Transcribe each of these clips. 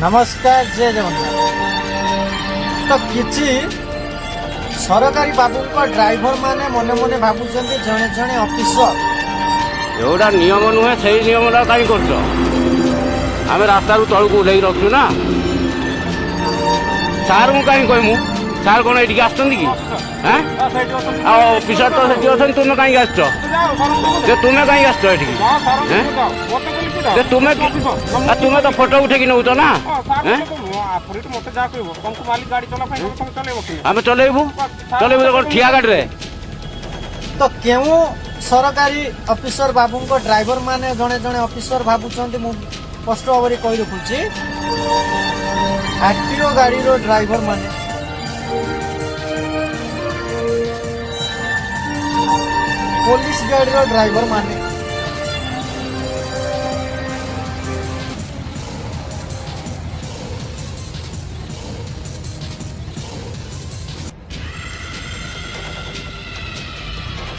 नमस्कार जय जगन्नाथ। तो किछि सरकारी बाबू ड्राइवर माने मने मने भाबुचंदी जणे जणे ऑफिसर जोटा नियम नुहे से नियम कहीं कर आम रास्ता तलू ओह्ल रखु ना सार को कहीं कहमु सार कौन ये कि ऑफिसर तो से अच्छा तुम्हें कहीं आस तुम्हें कहीं आस तुम्हें तुम्हें तो फोटो उठे नौ ना आम चलेबू चलेबू ठिया गाड़ी तो क्यों सरकारी ऑफिसर बाबू ड्राइवर माने जड़े जड़े ऑफिसर भावुंट मु स्पष्ट भाव में कही रखुची आरटीओ गाड़ी रो ड्राइवर माने पुलिस गाड़ी रो ड्राइवर माने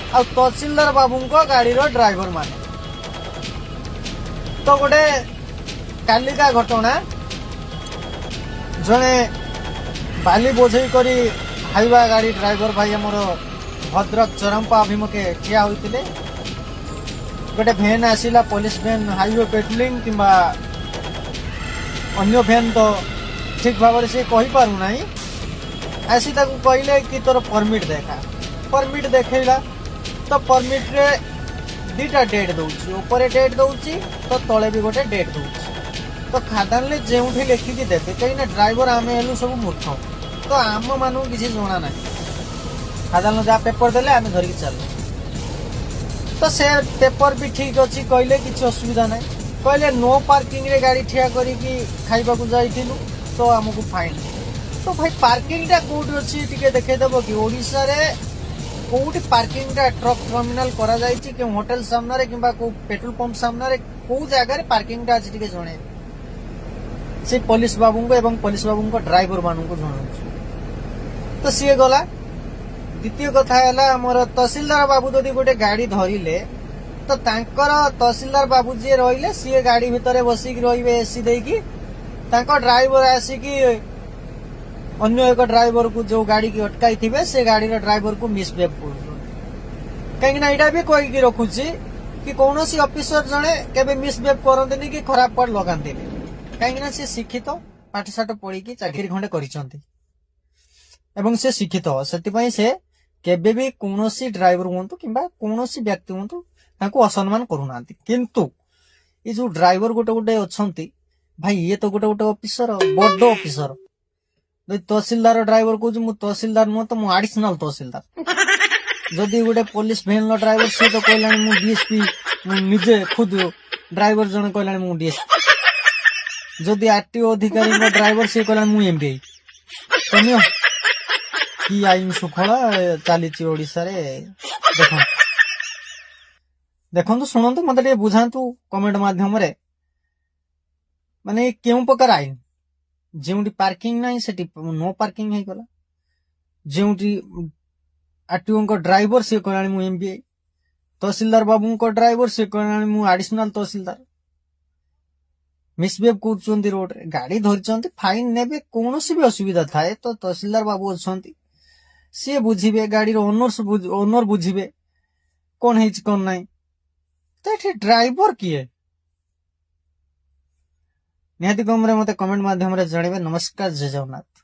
आ तहसीलदार बाबू गाड़ी रो ड्राइवर माने तो गोटे कालिका घटना जड़े बाली बोझे करी हाइवा गाड़ी ड्राइवर भाई आमर भद्रक चरंपा अभिमुखे ठिया होते गोटे भैन आसला पुलिस भैन हाइवे पेट्रोलिंग किंबा अन्य भैन तो ठीक भाव से कही पारना आसी कहले कि तोर परमिट देखा परमिट देखला तो परमिट रे दीटा डेट दौची ऊपर डेट दौची तो तले भी गोटे डेट दौची तो खादान जो लिखिकी देते कहीं ड्राइवर आम हेलु सब मूर्ख तो आम मान किसी जना ना खादान जहाँ पेपर देले आम धरिकी चल तो से पेपर भी ठीक अच्छी कहले कि असुविधा ना कहले नो पार्किंग रे गाड़ी ठिया करिकी खाइबा को जाइथिलु तो आमको फाइन तो भाई पार्किंग टा कोठी अच्छी टिके देखेदेव कि ओडिशा रे कोठी पार्किंग टा ट्रक टर्मिनाल करा जायछि कि होटल सामने रे किंबा को पेट्रोल पंप सामने रे को जगह रे पार्किंग टा अछि टिके जणे से पुलिस बाबू को एवं पुलिस बाबू को ड्राइवर मानू को जणाउछि तो सी गला द्वितीय कथा है आमर तहसीलदार बाबू जदि गोटे गाड़ी धरिले तो तांकर तहसीलदार बाबू जी रहिले सी गाड़ी भितर बसिक रहिबे एसी देकी तांको ड्राइवर आसिकी अन्य एक ड्राइवर को जो गाड़ी की अटकाई थे से गाड़ी ड्राइवर को मिसबिहेव कर कहीं यहाँ भी कहीकि रखुची कि कौन सी ऑफिसर जड़े केबे मिसबिहेव करते कि खराब पड़ लगाते कहीं सी शिक्षित पाठशाठ पढ़ी चाकरी खंडे कर शिक्षित से केबे भी कौन ड्राइवर हूँ कि कौन व्यक्ति हूँ असम्मान करूना किंतु ये जो ड्राइवर गोटे गोटे अच्छा भाई ये तो गोटे गोटे ऑफिसर बड़ ऑफिसर तहसीलदार ड्राइवर कहूँ तहसीलदार नुह तो आडिशनाल तहसीलदार जदि गोटे पुलिस भैन ड्राइवर सी तो कहला डीएसपी निजे खुद ड्राइवर जन कहला डीएसपी जदि आरटीओ अधिकारी ड्राइवर सी कहला एमबीआई तो कि आईन श्रृंखला चली ओडिशा रे देखो शुणु मत बुझातु कमेंट मध्यम माने क्यों प्रकार आईन जो पार्किंग ना से नो पार्किंग है गला जो आरटीओ ड्राइवर से कहला मु एमबीआई तहसीलदार बाबू को ड्राइवर से कहला मु आडिशनाल तहसीलदार मिसबिहेव कर रोड रे गाड़ी धरी फाइन ने कौन भी असुविधा थाए तो तहसीलदार बाबू अच्छा सी बुझे गाड़ी ओनर बुझे कौन है कौन ना तो ये ड्राइवर किए निहाती कम मत कमेंट माध्यम जनइबे। नमस्कार जय जगन्नाथ।